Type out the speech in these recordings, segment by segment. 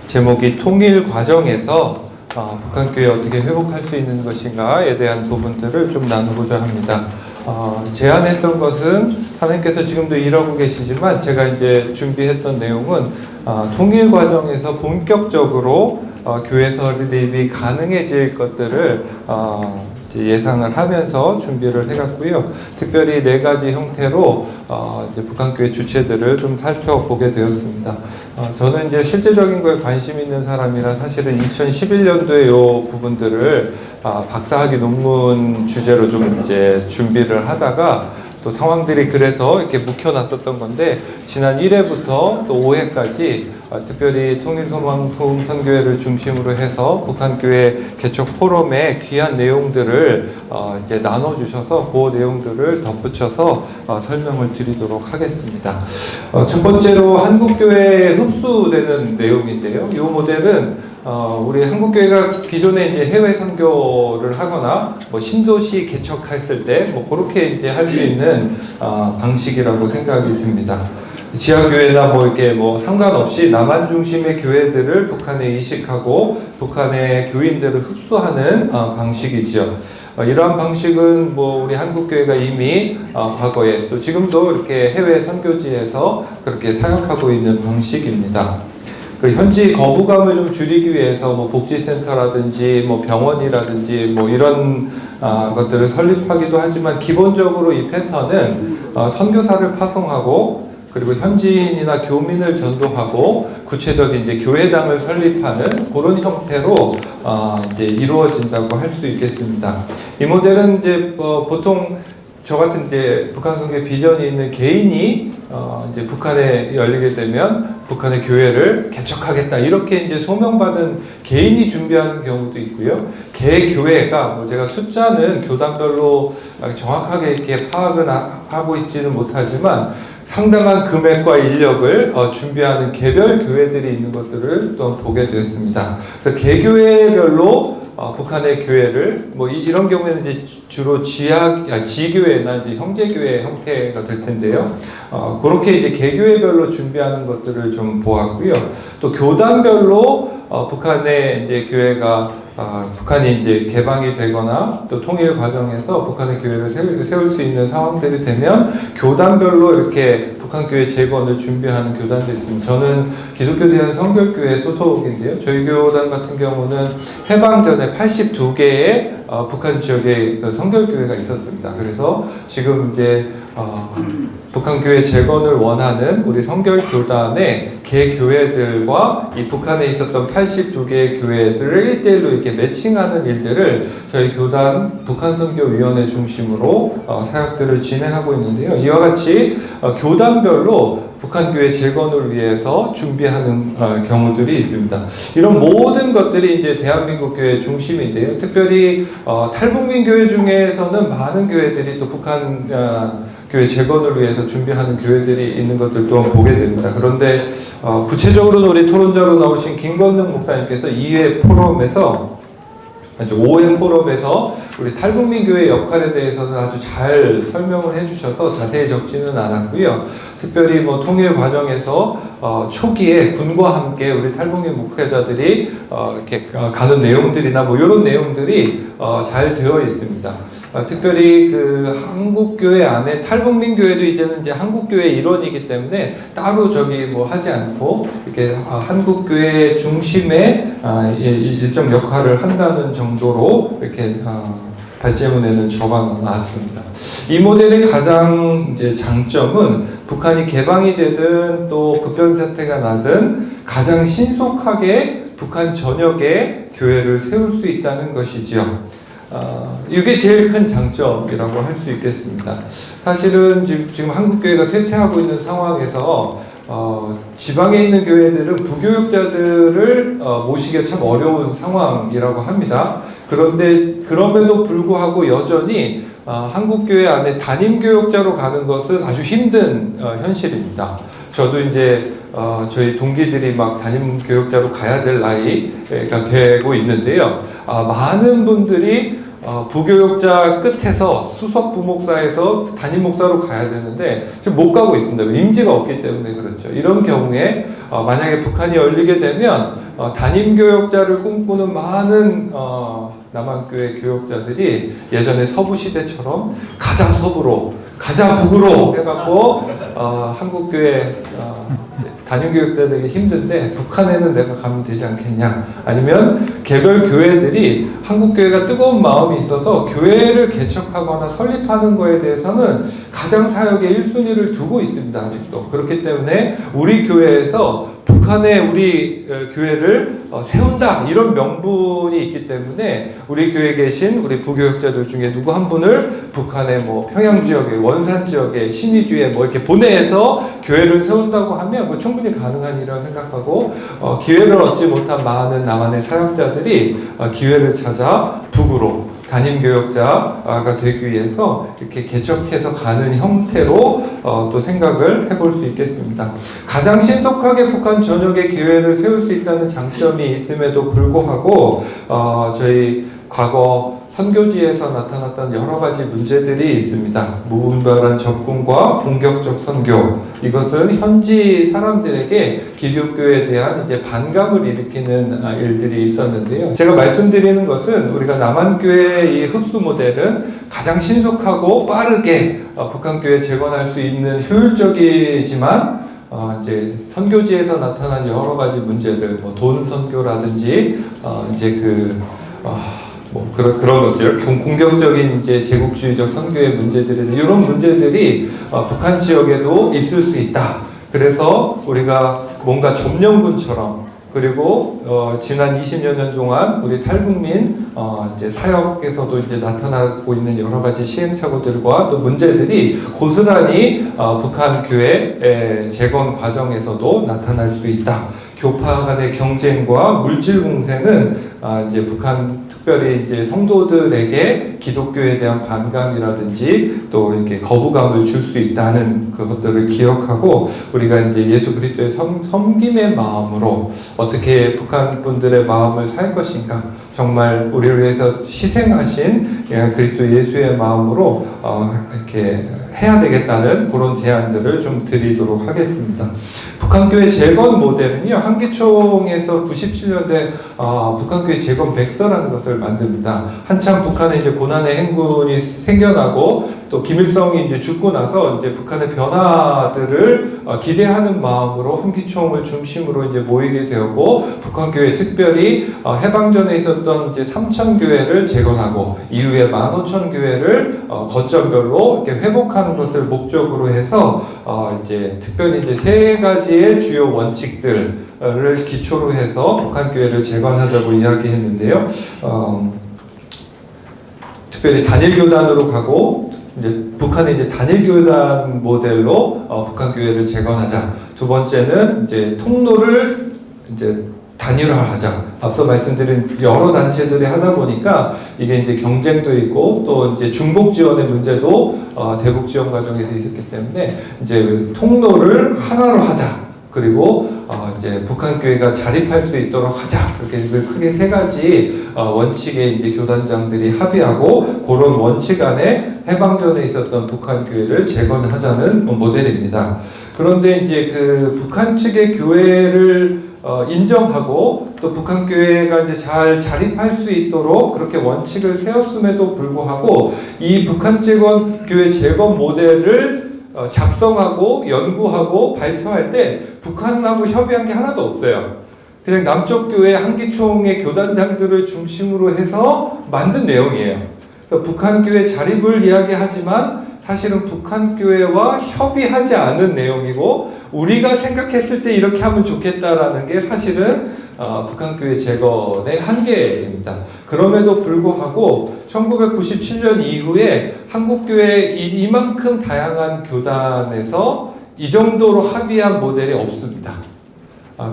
제목이 통일 과정에서 북한교회 어떻게 회복할 수 있는 것인가에 대한 부분들을 좀 나누고자 합니다. 제안했던 것은 하나님께서 지금도 일하고 계시지만 제가 이제 준비했던 내용은 통일 과정에서 본격적으로 교회 설립이 가능해질 것들을 예상을 하면서 준비를 해갔고요. 특별히 4가지 형태로 이제 북한교회 주체들을 좀 살펴보게 되었습니다. 저는 이제 실제적인 거에 관심 있는 사람이라 사실은 2011년도에 이 부분들을 박사학위 논문 주제로 좀 이제 준비를 하다가 또 상황들이 그래서 이렇게 묵혀놨었던 건데, 지난 1회부터 또 5회까지 특별히 통일소망품 선교회를 중심으로 해서 북한교회 개척 포럼의 귀한 내용들을 이제 나눠주셔서 그 내용들을 덧붙여서 설명을 드리도록 하겠습니다. 첫 번째로 한국교회에 흡수되는 내용인데요. 이 모델은 우리 한국교회가 기존에 이제 해외 선교를 하거나 뭐 신도시 개척했을 때 뭐 그렇게 이제 할 수 있는 방식이라고 생각이 듭니다. 지하교회나 뭐 이렇게 뭐 상관없이 남한 중심의 교회들을 북한에 이식하고 북한의 교인들을 흡수하는 방식이죠. 이러한 방식은 뭐 우리 한국교회가 이미 과거에 또 지금도 이렇게 해외 선교지에서 그렇게 사역하고 있는 방식입니다. 그 현지 거부감을 좀 줄이기 위해서 뭐 복지센터라든지 뭐 병원이라든지 뭐 이런 것들을 설립하기도 하지만, 기본적으로 이 패턴은 선교사를 파송하고 그리고 현지인이나 교민을 전도하고 구체적인 이제 교회당을 설립하는 그런 형태로 이제 이루어진다고 할 수 있겠습니다. 이 모델은 이제 보통 저 같은 이제 북한 선교의 비전이 있는 개인이 이제 북한에 열리게 되면 북한의 교회를 개척하겠다, 이렇게 이제 소명받은 개인이 준비하는 경우도 있고요. 개교회가 뭐 제가 숫자는 교단별로 정확하게 이렇게 파악은 하고 있지는 못하지만 상당한 금액과 인력을 준비하는 개별 교회들이 있는 것들을 또 보게 되었습니다. 그래서 개교회별로 북한의 교회를 뭐 이런 경우에는 이제 주로 지교회나 이제 형제교회 형태가 될 텐데요. 그렇게 이제 개교회별로 준비하는 것들을 좀 보았고요. 또 교단별로 북한의 이제 교회가 북한이 이제 개방이 되거나 또 통일 과정에서 북한의 교회를 세울 수 있는 상황들이 되면 교단별로 이렇게 북한교회 재건을 준비하는 교단들이 있습니다. 저는 기독교 대한 성결교회 소속인데요. 저희 교단 같은 경우는 해방 전에 82개의 북한 지역에 성결교회가 있었습니다. 그래서 지금 이제 북한교회 재건을 원하는 우리 성결교단의 개교회들과 이 북한에 있었던 82개의 교회들을 1대1로 이렇게 매칭하는 일들을 저희 교단 북한선교위원회 중심으로 사역들을 진행하고 있는데요. 이와 같이 교단별로 북한교회 재건을 위해서 준비하는 경우들이 있습니다. 이런 모든 것들이 이제 대한민국 교회 중심인데요. 특별히 탈북민 교회 중에서는 많은 교회들이 또 북한 교회 재건을 위해서 준비하는 교회들이 있는 것들도 보게 됩니다. 그런데 구체적으로 우리 토론자로 나오신 김건능 목사님께서 2회 포럼에서 5회 포럼에서 우리 탈북민 교회 역할에 대해서는 아주 잘 설명을 해주셔서 자세히 적지는 않았고요. 특별히 뭐 통일 과정에서 초기에 군과 함께 우리 탈북민 목회자들이 이렇게 가는 내용들이나 뭐 이런 내용들이 잘 되어 있습니다. 특별히 그 한국교회 안에 탈북민 교회도 이제는 이제 한국교회의 일원이기 때문에 따로 저기 뭐 하지 않고 이렇게 한국교회 중심의 일정 역할을 한다는 정도로 이렇게 발제문에는 적어 놨습니다. 이 모델의 가장 이제 장점은 북한이 개방이 되든 또 급변 사태가 나든 가장 신속하게 북한 전역에 교회를 세울 수 있다는 것이죠. 이게 제일 큰 장점이라고 할 수 있겠습니다. 사실은 지금 한국교회가 쇠퇴하고 있는 상황에서 지방에 있는 교회들은 부교육자들을 모시기가 참 어려운 상황이라고 합니다. 그런데 그럼에도 불구하고 여전히 한국교회 안에 담임교육자로 가는 것은 아주 힘든 현실입니다. 저도 이제 저희 동기들이 막 담임교육자로 가야 될 나이가 되고 있는데요. 많은 분들이 부교육자 끝에서 수석 부목사에서 담임 목사로 가야 되는데 지금 못 가고 있습니다. 임지가 없기 때문에 그렇죠. 이런 경우에 만약에 북한이 열리게 되면 담임교역자를 꿈꾸는 많은 남한교회 교역자들이 예전에 서부시대처럼 가자 서부로, 가자 북으로 해갖고 한국교회 담임교역자들이 힘든데 북한에는 내가 가면 되지 않겠냐, 아니면 개별 교회들이 한국교회가 뜨거운 마음이 있어서 교회를 개척하거나 설립하는 거에 대해서는 가장 사역의 1순위를 두고 있습니다. 아직도. 그렇기 때문에 우리 교회에서 북한에 우리 교회를 세운다, 이런 명분이 있기 때문에 우리 교회에 계신 우리 부교역자들 중에 누구 한 분을 북한의 뭐 평양 지역에, 원산 지역에, 신의주에 뭐 이렇게 보내서 교회를 세운다고 하면 뭐 충분히 가능한 일이라고 생각하고, 기회를 얻지 못한 많은 남한의 사역자들이 기회를 찾아 북으로 담임교역자가 되기 위해서 이렇게 개척해서 가는 형태로 또 생각을 해볼 수 있겠습니다. 가장 신속하게 북한 전역에 교회를 세울 수 있다는 장점이 있음에도 불구하고 저희 과거 선교지에서 나타났던 여러 가지 문제들이 있습니다. 무분별한 접근과 공격적 선교, 이것은 현지 사람들에게 기독교에 대한 이제 반감을 일으키는 일들이 있었는데요. 제가 말씀드리는 것은 우리가 남한교회의 이 흡수 모델은 가장 신속하고 빠르게 북한교회 재건할 수 있는 효율적이지만 이제 선교지에서 나타난 여러 가지 문제들, 뭐 돈 선교라든지 이제 뭐 그런 것들, 공격적인 이제 제국주의적 선교의 문제들이, 이런 문제들이 북한 지역에도 있을 수 있다. 그래서 우리가 뭔가 점령군처럼, 그리고 지난 20여 년 동안 우리 탈북민 이제 사역에서도 이제 나타나고 있는 여러 가지 시행착오들과 또 문제들이 고스란히 북한 교회 재건 과정에서도 나타날 수 있다. 교파 간의 경쟁과 물질 공세는 이제 북한, 특별히 이제 성도들에게 기독교에 대한 반감이라든지 또 이렇게 거부감을 줄 수 있다는 그것들을 기억하고, 우리가 이제 예수 그리스도의 섬김의 마음으로 어떻게 북한 분들의 마음을 살 것인가, 정말 우리를 위해서 희생하신 그리스도 예수의 마음으로 이렇게 해야 되겠다는 그런 제안들을 좀 드리도록 하겠습니다. 북한교회 재건 모델은요, 한기총에서 97년대 북한교회 재건 백서라는 것을 만듭니다. 한참 북한에 이제 고난의 행군이 생겨나고 또 김일성이 이제 죽고 나서 이제 북한의 변화들을 기대하는 마음으로 한기총을 중심으로 이제 모이게 되었고, 북한교회 특별히 해방전에 있었던 이제 3,000교회를 재건하고 이후에 15,000교회를 거점별로 이렇게 회복하는 것을 목적으로 해서 이제 특별히 이제 세 가지의 주요 원칙들을 기초로 해서 북한교회를 재건하자고 이야기했는데요. 특별히 단일교단으로 가고, 이제 북한의 이제 단일교단 모델로 북한 교회를 재건하자. 두 번째는 이제 통로를 이제 단일화하자. 앞서 말씀드린 여러 단체들이 하다 보니까 이게 이제 경쟁도 있고 또 이제 중복 지원의 문제도 대북 지원 과정에서 있었기 때문에 이제 통로를 하나로 하자. 그리고 이제 북한 교회가 자립할 수 있도록 하자. 이렇게 크게 세 가지 원칙에 이제 교단장들이 합의하고, 그런 원칙 안에 해방전에 있었던 북한 교회를 재건하자는 모델입니다. 그런데 이제 그 북한 측의 교회를 인정하고 또 북한 교회가 이제 잘 자립할 수 있도록 그렇게 원칙을 세웠음에도 불구하고, 이 북한 교회 재건 모델을 작성하고 연구하고 발표할 때 북한하고 협의한 게 하나도 없어요. 그냥 남쪽 교회 한기총의 교단장들을 중심으로 해서 만든 내용이에요. 그래서 북한 교회 자립을 이야기하지만 사실은 북한 교회와 협의하지 않은 내용이고, 우리가 생각했을 때 이렇게 하면 좋겠다라는 게 사실은 북한 교회 재건의 한계입니다. 그럼에도 불구하고 1997년 이후에 한국교회 이만큼 다양한 교단에서 이 정도로 합의한 모델이 없습니다.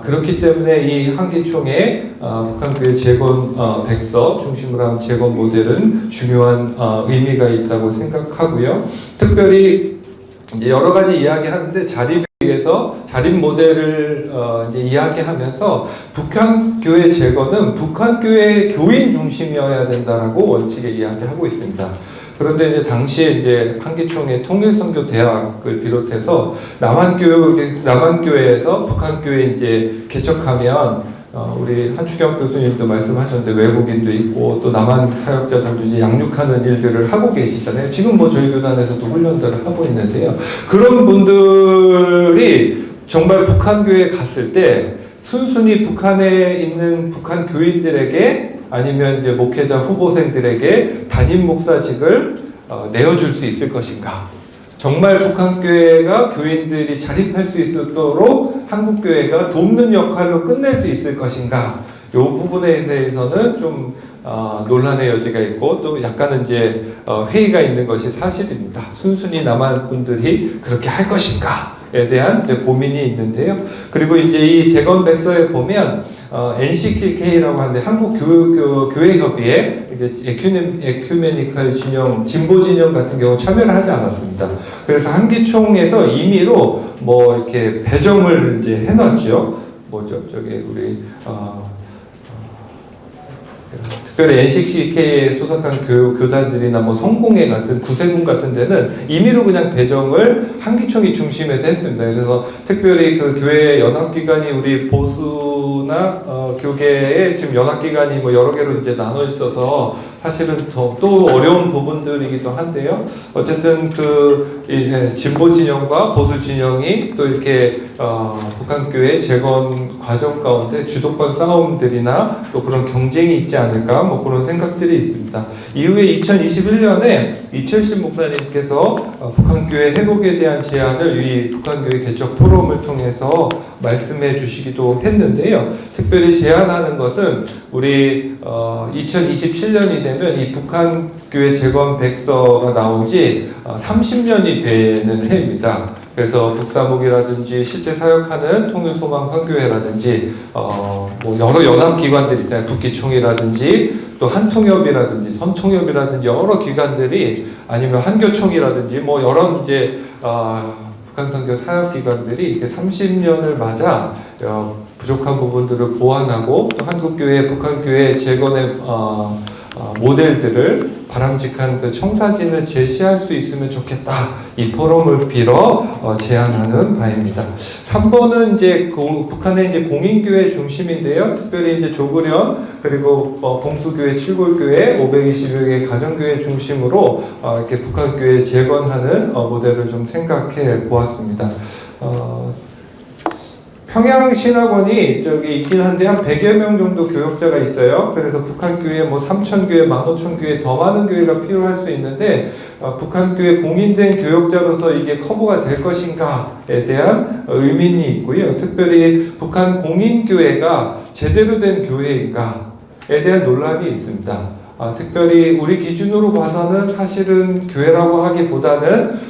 그렇기 때문에 이 한기총의 북한교회 재건 백서 중심으로 한 재건 모델은 중요한 의미가 있다고 생각하고요. 특별히 이제 여러 가지 이야기하는데, 자립에 위해서 자립 모델을 이제 이야기하면서 북한교회 재건은 북한교회 교인 중심이어야 된다라고 원칙에 이야기하고 있습니다. 그런데 이제 당시에 이제 한기총의 통일선교대학을 비롯해서 남한교회에서 북한교회 이제 개척하면 우리 한추경 교수님도 말씀하셨는데 외국인도 있고 또 남한 사역자들도 이제 양육하는 일들을 하고 계시잖아요. 지금 뭐 저희 교단에서도 훈련들을 하고 있는데요. 그런 분들이 정말 북한 교회에 갔을 때 순순히 북한에 있는 북한 교인들에게 아니면 이제 목회자 후보생들에게 담임 목사직을 내어줄 수 있을 것인가? 정말 북한 교회가 교인들이 자립할 수 있도록 한국 교회가 돕는 역할로 끝낼 수 있을 것인가? 이 부분에 대해서는 좀 논란의 여지가 있고 또 약간은 이제 회의가 있는 것이 사실입니다. 순순히 남한 분들이 그렇게 할 것인가에 대한 이제 고민이 있는데요. 그리고 이제 이 재건백서에 보면 NCK라고 하는데 한국교회협의회 에큐메니컬 진영, 진보 진영 같은 경우 참여를 하지 않았습니다. 그래서 한기총에서 임의로 뭐 이렇게 배정을 이제 해놨죠. 뭐죠? 저기 우리 특별히 NCK에 소속한 교단들이나 뭐 성공회 같은 구세군 같은 데는 임의로 그냥 배정을 한기총이 중심에서 했습니다. 그래서 특별히 그 교회 연합기관이 우리 보수나 교계에 지금 연합기관이 뭐 여러 개로 이제 나눠 있어서 사실은 또 어려운 부분들이기도 한데요. 어쨌든 그 진보 진영과 보수 진영이 또 이렇게 북한 교회 재건 과정 가운데 주도권 싸움들이나 또 그런 경쟁이 있지 않을까 뭐 그런 생각들이 있습니다. 이후에 2021년에 이철신 목사님께서 북한 교회 회복에 대한 제안을 이 북한 교회 개척 포럼을 통해서 말씀해 주시기도 했는데요. 특별히 제안하는 것은 우리 2027년이 되면 이 북한 교회 재건 백서가 나온 지 30년이 되는 해입니다. 그래서 북사목이라든지 실제 사역하는 통일소망 선교회라든지 뭐 여러 연합기관들 있잖아요. 북기총이라든지 또 한통협이라든지 선통협이라든지 여러 기관들이 아니면 한교총이라든지 뭐 여러 이제 북한 선교 사역기관들이 이렇게 30년을 맞아 부족한 부분들을 보완하고 또 한국교회, 북한교회 재건의 모델들을 바람직한 그 청사진을 제시할 수 있으면 좋겠다. 이 포럼을 빌어 제안하는 바입니다. 3번은 이제 북한의 이제 공인교회 중심인데요. 특별히 이제 조그련 그리고 봉수교회, 칠골교회, 520여 개 가정교회 중심으로 이렇게 북한교회 재건하는 모델을 좀 생각해 보았습니다. 평양신학원이 저기 있긴 한데 한 100여 명 정도 교역자가 있어요. 그래서 북한교회 뭐 3,000교회, 15,000교회 더 많은 교회가 필요할 수 있는데 북한교회 공인된 교역자로서 이게 커버가 될 것인가에 대한 의문이 있고요. 특별히 북한 공인교회가 제대로 된 교회인가에 대한 논란이 있습니다. 특별히 우리 기준으로 봐서는 사실은 교회라고 하기보다는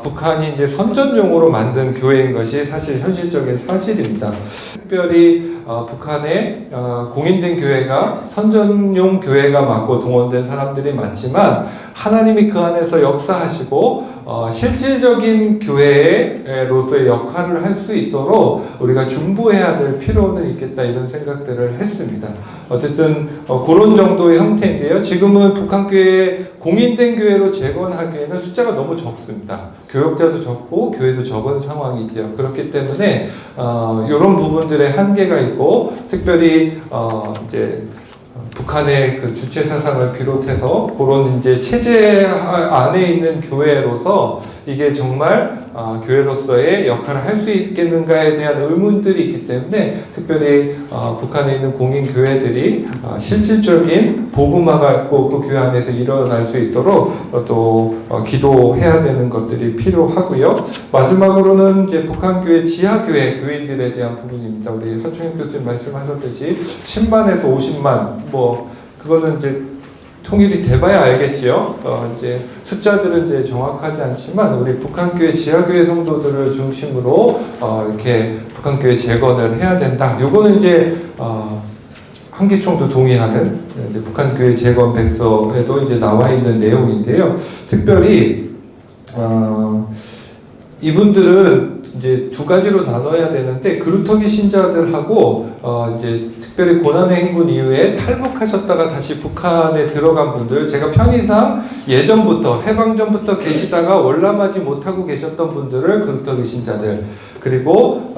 북한이 이제 선전용으로 만든 교회인 것이 사실 현실적인 사실입니다. 특별히 북한의 공인된 교회가 선전용 교회가 맞고 동원된 사람들이 많지만 하나님이 그 안에서 역사하시고 실질적인 교회로서의 역할을 할 수 있도록 우리가 중보해야 될 필요는 있겠다 이런 생각들을 했습니다. 어쨌든 그런 정도의 형태인데요. 지금은 북한교회 공인된 교회로 재건하기에는 숫자가 너무 적습니다. 교역자도 적고 교회도 적은 상황이죠. 그렇기 때문에 이런 부분들의 한계가 있고 특별히 이제 북한의 그 주체 사상을 비롯해서 그런 이제 체제 안에 있는 교회로서 이게 정말 교회로서의 역할을 할 수 있겠는가에 대한 의문들이 있기 때문에 특별히 북한에 있는 공인 교회들이 실질적인 복음화가 꼭 그 교회 안에서 일어날 수 있도록 또 기도해야 되는 것들이 필요하고요. 마지막으로는 이제 북한 교회 지하 교회 교인들에 대한 부분입니다. 우리 하충현 교수님 말씀하셨듯이 10만에서 50만 뭐 그거는 이제 통일이 돼봐야 알겠지요. 이제 숫자들은 이제 정확하지 않지만 우리 북한교회 지하교회 성도들을 중심으로 이렇게 북한교회 재건을 해야 된다. 요거는 이제 한기총도 동의하는 이제 북한교회 재건 백서에도 이제 나와 있는 내용인데요. 특별히 이분들은 이제 두 가지로 나눠야 되는데 그루터기 신자들하고 이제 특별히 고난의 행군 이후에 탈북하셨다가 다시 북한에 들어간 분들, 제가 편의상 예전부터 해방 전부터 계시다가 월남하지 못하고 계셨던 분들을 그루터기 신자들, 그리고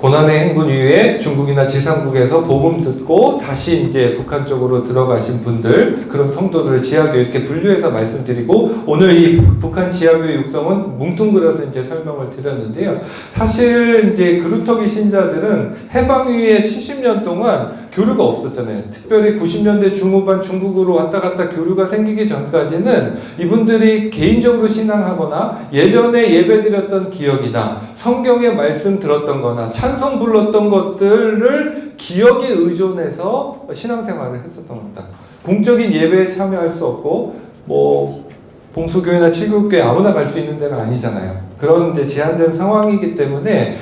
고난의 행군 이후에 중국이나 제3국에서 복음 듣고 다시 이제 북한 쪽으로 들어가신 분들, 그런 성도들을 지하교회 이렇게 분류해서 말씀드리고, 오늘 이 북한 지하교회 육성은 뭉뚱그려서 이제 설명을 드렸는데요. 사실 이제 그루터기 신자들은 해방 이후에 70년 동안 교류가 없었잖아요. 특별히 90년대 중후반 중국으로 왔다 갔다 교류가 생기기 전까지는 이분들이 개인적으로 신앙하거나 예전에 예배드렸던 기억이나 성경의 말씀 들었던 거나 찬송 불렀던 것들을 기억에 의존해서 신앙생활을 했었던 겁니다. 공적인 예배에 참여할 수 없고 뭐 봉수교회나 칠교회 아무나 갈 수 있는 데가 아니잖아요. 그런 이제 제한된 상황이기 때문에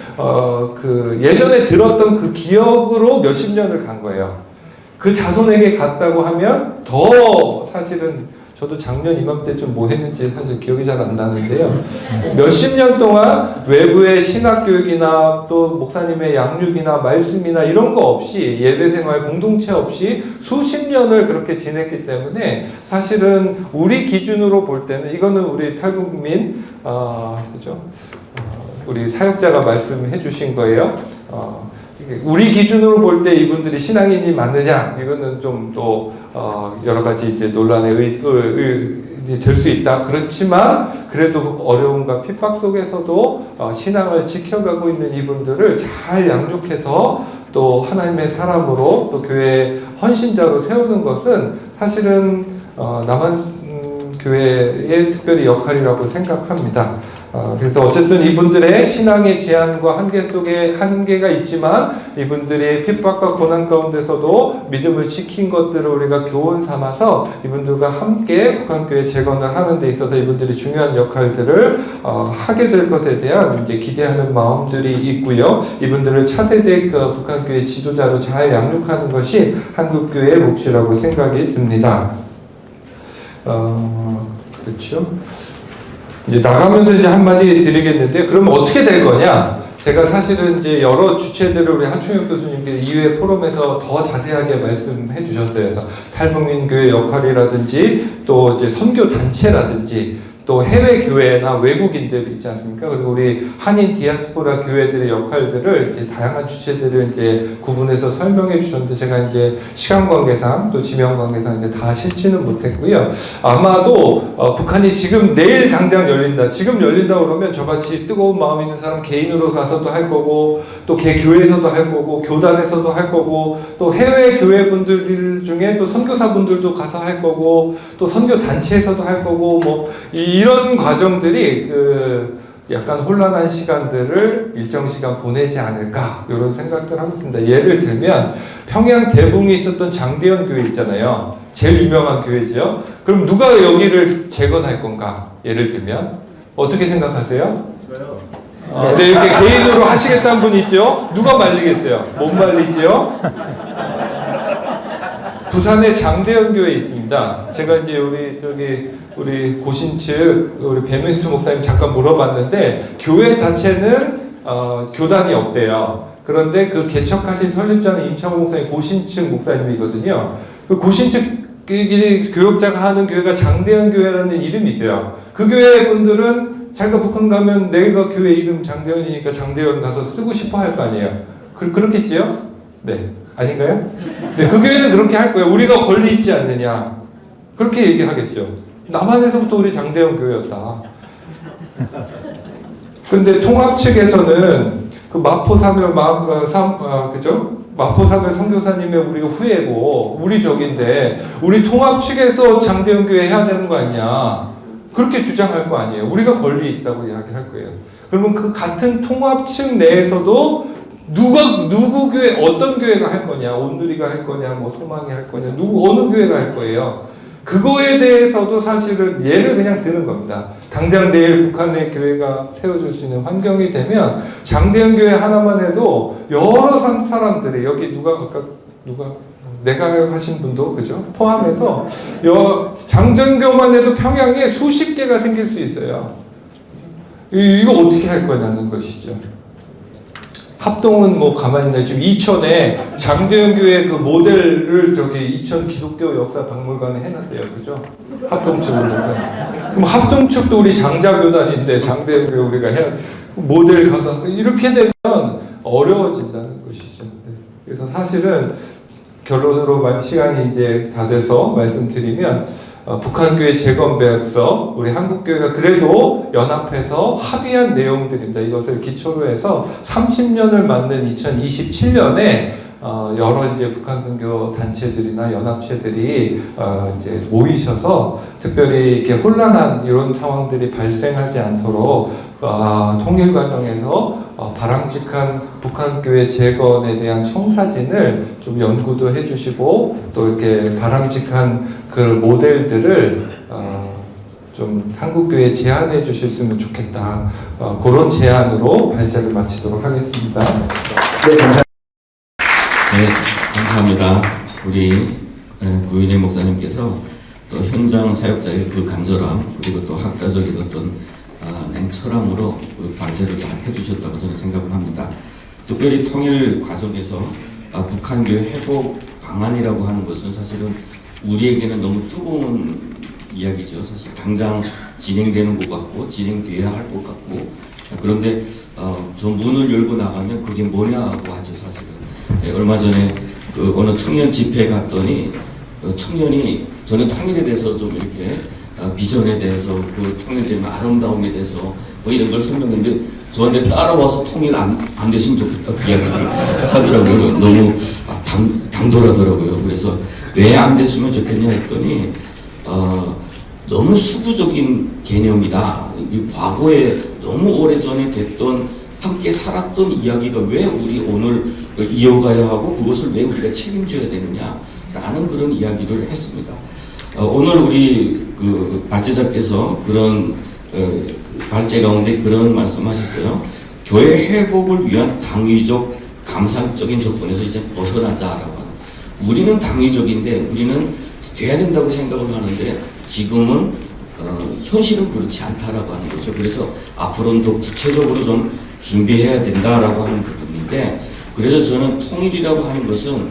그 예전에 들었던 그 기억으로 몇십 년을 간 거예요. 그 자손에게 갔다고 하면 더 사실은 저도 작년 이맘때쯤 뭐 했는지 사실 기억이 잘 안 나는데요. 몇십 년 동안 외부의 신학교육이나 또 목사님의 양육이나 말씀이나 이런 거 없이 예배생활 공동체 없이 수십 년을 그렇게 지냈기 때문에 사실은 우리 기준으로 볼 때는 이거는 우리 탈북민 그죠? 우리 사역자가 말씀해 주신 거예요. 우리 기준으로 볼 때 이분들이 신앙인이 맞느냐, 이거는 좀 또 여러 가지 이제 논란의 될 수 있다. 그렇지만 그래도 어려움과 핍박 속에서도 신앙을 지켜가고 있는 이분들을 잘 양육해서 또 하나님의 사람으로 또 교회의 헌신자로 세우는 것은 사실은 남한 교회의 특별히 역할이라고 생각합니다. 그래서 어쨌든 이분들의 신앙의 제한과 한계 속에 한계가 있지만 이분들이 핍박과 고난 가운데서도 믿음을 지킨 것들을 우리가 교훈 삼아서 이분들과 함께 북한교회 재건을 하는 데 있어서 이분들이 중요한 역할들을 하게 될 것에 대한 이제 기대하는 마음들이 있고요. 이분들을 차세대 북한교회 지도자로 잘 양육하는 것이 한국교회의 몫이라고 생각이 듭니다. 그렇죠. 이제 나가면서 이제 한마디 드리겠는데, 그러면 어떻게 될 거냐? 제가 사실은 이제 여러 주체들을 우리 한충혁 교수님께서 이후에 포럼에서 더 자세하게 말씀해 주셨어요. 그래서 탈북민 교회 역할이라든지 또 이제 선교 단체라든지 또 해외 교회나 외국인들 있지 않습니까? 그리고 우리 한인 디아스포라 교회들의 역할들을 이제 다양한 주체들을 이제 구분해서 설명해 주셨는데 제가 이제 시간 관계상 또 지명 관계상 이제 다 실지는 못했고요. 아마도 북한이 지금 내일 당장 열린다, 지금 열린다 그러면 저같이 뜨거운 마음 있는 사람 개인으로 가서도 할 거고 또 개교회에서도 할 거고 교단에서도 할 거고 또 해외 교회분들 중에 또 선교사분들도 가서 할 거고 또 선교 단체에서도 할 거고 뭐 이런 과정들이 그 약간 혼란한 시간들을 일정 시간 보내지 않을까 이런 생각들 하고 있습니다. 예를 들면 평양 대붕이 있었던 장대현 교회 있잖아요. 제일 유명한 교회죠. 그럼 누가 여기를 재건할 건가? 예를 들면 어떻게 생각하세요? 저요. 네, 이렇게 개인으로 하시겠다는 분이 있죠. 누가 말리겠어요? 못 말리지요? 부산에 장대현 교회 있습니다. 제가 이제 우리 고신 측 우리 배민수 목사님 잠깐 물어봤는데 교회 자체는 교단이 없대요. 그런데 그 개척하신 설립자는 임창호 목사님 고신 측 목사님이거든요. 그 고신 측 교역자가 하는 교회가 장대현 교회라는 이름이 있어요. 그 교회 분들은 자기가 북한 가면 내가 교회 이름 장대현이니까 장대현 가서 쓰고 싶어 할 거 아니에요. 그렇겠지요? 네. 아닌가요? 네, 그 교회는 그렇게 할 거예요. 우리가 권리 있지 않느냐. 그렇게 얘기하겠죠. 남한에서부터 우리 장대현 교회였다. 근데 통합 측에서는 그 마포사멸 그죠? 마포사멸 선교사님의 우리가 후예고 우리 적인데 우리 통합 측에서 장대현 교회 해야 되는 거 아니냐. 그렇게 주장할 거 아니에요. 우리가 권리 있다고 이야기할 거예요. 그러면 그 같은 통합 측 내에서도 누구 교회, 어떤 교회가 할 거냐, 온누리가 할 거냐, 뭐 소망이 할 거냐, 어느 교회가 할 거예요. 그거에 대해서도 사실은 예를 그냥 드는 겁니다. 당장 내일 북한의 교회가 세워질 수 있는 환경이 되면 장대현 교회 하나만 해도 여러 사람들이 여기 누가 내가 하신 분도 그죠? 포함해서 장대현 교회만 해도 평양에 수십 개가 생길 수 있어요. 이거 어떻게 할 거냐는 것이죠. 합동은 뭐 가만히 있네. 지금 이천에 장대현 교회 그 모델을 이천 기독교 역사 박물관에 해놨대요. 그죠? 합동 측으로. 그럼 합동 측도 우리 장자교단인데 장대현 교회 우리가 해야 모델 가서 이렇게 되면 어려워진다는 것이죠. 네. 그래서 사실은 결론으로 시간이 이제 다 돼서 말씀드리면 북한교회 재건배역서 우리 한국교회가 그래도 연합해서 합의한 내용들입니다. 이것을 기초로 해서 30년을 맞는 2027년에 여러 이제 북한 선교 단체들이나 연합체들이 이제 모이셔서 특별히 이렇게 혼란한 이런 상황들이 발생하지 않도록 통일 과정에서 바람직한 북한교회 재건에 대한 청사진을 좀 연구도 해주시고 또 이렇게 바람직한 그 모델들을 좀 한국교회에 제안해 주셨으면 좋겠다. 그런 제안으로 발제를 마치도록 하겠습니다. 네, 감사합니다. 네, 감사합니다. 우리 구윤혜 목사님께서 또 현장 사역자의 그 간절함 그리고 또 학자적인 어떤 냉철함으로 그 발제를 잘 해주셨다고 저는 생각을 합니다. 특별히 통일 과정에서 북한교회 회복 방안이라고 하는 것은 사실은 우리에게는 너무 뜨거운 이야기죠. 사실 당장 진행되는 것 같고 진행돼야 할 것 같고 그런데 저 문을 열고 나가면 그게 뭐냐고 하죠. 사실은 얼마 전에 그 어느 청년 집회에 갔더니 청년이 저는 통일에 대해서 좀 이렇게 비전에 대해서 그 통일되면 아름다움에 대해서 뭐 이런 걸 설명했는데 저한테 따라와서 통일 안 됐으면 좋겠다 그 이야기를 하더라고요. 너무 당돌하더라고요. 그래서 왜 안 됐으면 좋겠냐 했더니 너무 수구적인 개념이다. 이 과거에 너무 오래전에 됐던 함께 살았던 이야기가 왜 우리 오늘 이어가야 하고 그것을 왜 우리가 책임져야 되느냐라는 그런 이야기를 했습니다. 오늘 우리 그 발제자께서 그런 발제 가운데 그런 말씀하셨어요. 교회 회복을 위한 당위적 감상적인 조건에서 이제 벗어나자라고 하는. 우리는 당위적인데 우리는 돼야 된다고 생각을 하는데 지금은 현실은 그렇지 않다라고 하는 거죠. 그래서 앞으로는 더 구체적으로 좀 준비해야 된다라고 하는 부분인데 그래서 저는 통일이라고 하는 것은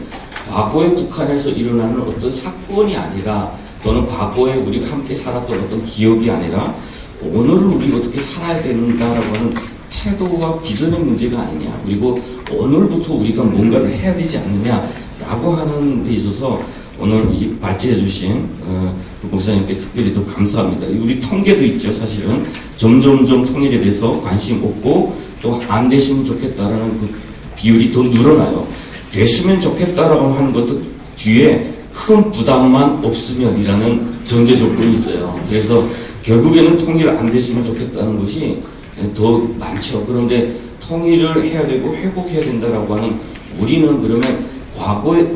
과거에 북한에서 일어나는 어떤 사건이 아니라 또는 과거에 우리가 함께 살았던 어떤 기억이 아니라 오늘을 우리 어떻게 살아야 된다라고 하는 태도와 비전의 문제가 아니냐 그리고 오늘부터 우리가 뭔가를 해야 되지 않느냐라고 하는 데 있어서 오늘 이 발제해 주신 목사님께 특별히 더 감사합니다. 우리 통계도 있죠. 사실은 점점점 통일에 대해서 관심 없고 또 안 됐으면 좋겠다라는 그 비율이 더 늘어나요. 됐으면 좋겠다라고 하는 것도 뒤에 큰 부담만 없으면이라는 전제 조건이 있어요. 그래서 결국에는 통일 안 됐으면 좋겠다는 것이 더 많죠. 그런데 통일을 해야 되고 회복해야 된다라고 하는 우리는 그러면 과거에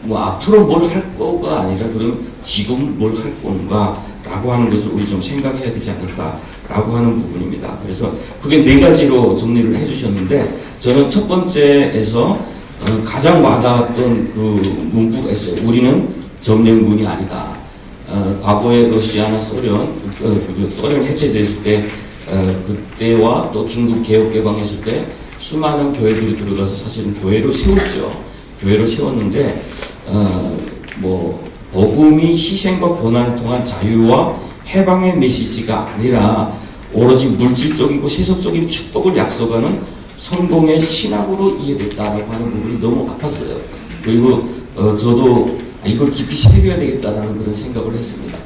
뭐 앞으로 뭘 할 거가 아니라 그러면 지금 뭘 할 건가라고 하는 것을 우리 좀 생각해야 되지 않을까라고 하는 부분입니다. 그래서 그게 네 가지로 정리를 해주셨는데 저는 첫 번째에서 가장 와닿았던 그 문구가 있어요. 우리는 점령군이 아니다. 과거에 러시아나 소련, 소련 해체됐을 때 그때와 또 중국 개혁 개방했을 때 수많은 교회들이 들어가서 사실은 교회를 세웠죠. 교회를 세웠는데 뭐 복음이 희생과 고난을 통한 자유와 해방의 메시지가 아니라 오로지 물질적이고 세속적인 축복을 약속하는 성공의 신학으로 이해됐다라고 하는 부분이 너무 아팠어요. 그리고 저도 이걸 깊이 새겨야 되겠다라는 그런 생각을 했습니다.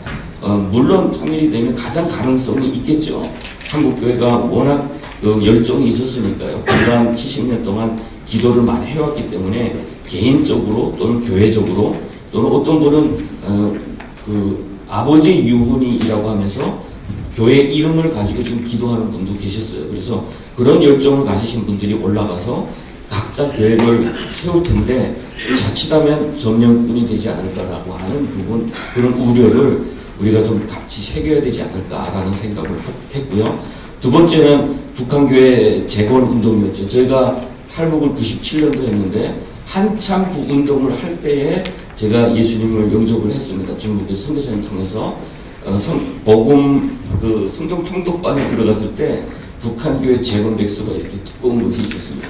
물론 통일이 되면 가장 가능성이 있겠죠. 한국교회가 워낙 열정이 있었으니까요. 그간 70년 동안 기도를 많이 해왔기 때문에 개인적으로 또는 교회적으로 또는 어떤 분은 그 아버지 유훈이라고 하면서 교회 이름을 가지고 지금 기도하는 분도 계셨어요. 그래서 그런 열정을 가지신 분들이 올라가서 각자 교회를 세울 텐데 자칫하면 점령꾼이 되지 않을까라고 하는 부분 그런 우려를 우리가 좀 같이 새겨야 되지 않을까라는 생각을 했고요. 두 번째는 북한교회 재건 운동이었죠. 저희가 탈북을 97년도 했는데 한참 그 운동을 할 때에 제가 예수님을 영접을 했습니다. 중국의 선교사님 통해서 복음 그 성경 통독반에 들어갔을 때 북한교회 재건 백수가 이렇게 두꺼운 것이 있었습니다.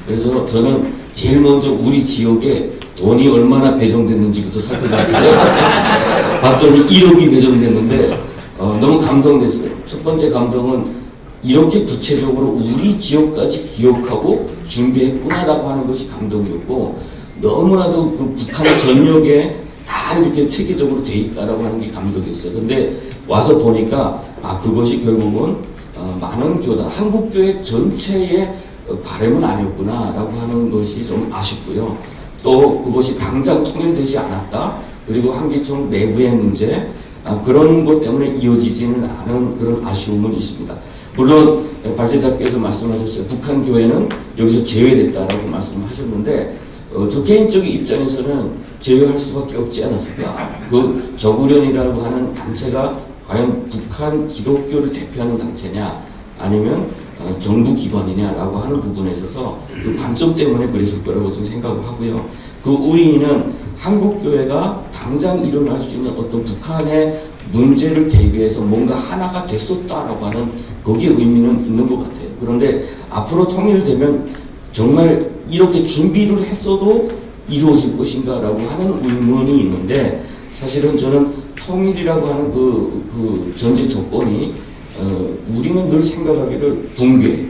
그래서 저는 제일 먼저 우리 지역에 돈이 얼마나 배정됐는지부터 살펴봤어요. 봤더니 1억이 배정됐는데 너무 감동됐어요. 첫 번째 감동은 이렇게 구체적으로 우리 지역까지 기억하고 준비했구나라고 하는 것이 감동이었고, 너무나도 그 북한 전역에 다 이렇게 체계적으로 돼 있다라고 하는 게 감동이었어요. 근데 와서 보니까 그것이 결국은 많은 교단, 한국교회 전체의 바람은 아니었구나라고 하는 것이 좀 아쉽고요. 또 그것이 당장 통일되지 않았다. 그리고 한기총 내부의 문제, 그런 것 때문에 이어지지는 않은 그런 아쉬움은 있습니다. 물론 발제자께서 말씀하셨어요. 북한 교회는 여기서 제외됐다라고 말씀하셨는데 저 개인적인 입장에서는 제외할 수밖에 없지 않았을까. 그 저구련이라고 하는 단체가 과연 북한 기독교를 대표하는 단체냐 아니면 정부 기관이냐라고 하는 부분에 있어서 그 관점 때문에 그랬을 거라고 저는 생각을 하고요. 그 우위는 한국교회가 당장 일어날 수 있는 어떤 북한의 문제를 대비해서 뭔가 하나가 됐었다라고 하는 거기에 의미는 있는 것 같아요. 그런데 앞으로 통일되면 정말 이렇게 준비를 했어도 이루어질 것인가라고 하는 의문이 있는데, 사실은 저는 통일이라고 하는 그 전제 조건이 우리는 늘 생각하기를 붕괴,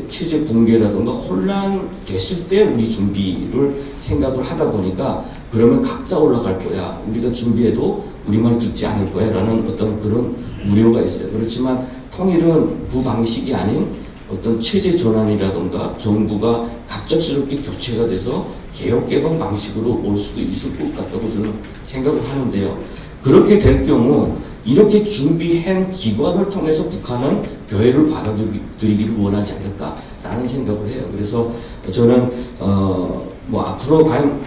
체제 붕괴라든가 혼란됐을 때 우리 준비를 생각을 하다 보니까 그러면 각자 올라갈 거야. 우리가 준비해도 우리 말 듣지 않을 거야. 라는 어떤 그런 우려가 있어요. 그렇지만 통일은 그 방식이 아닌 어떤 체제 전환이라든가 정부가 갑작스럽게 교체가 돼서 개혁개방 방식으로 올 수도 있을 것 같다고 저는 생각을 하는데요. 그렇게 될 경우 이렇게 준비한 기관을 통해서 북한은 교회를 받아들이기를 원하지 않을까라는 생각을 해요. 그래서 저는 앞으로 과연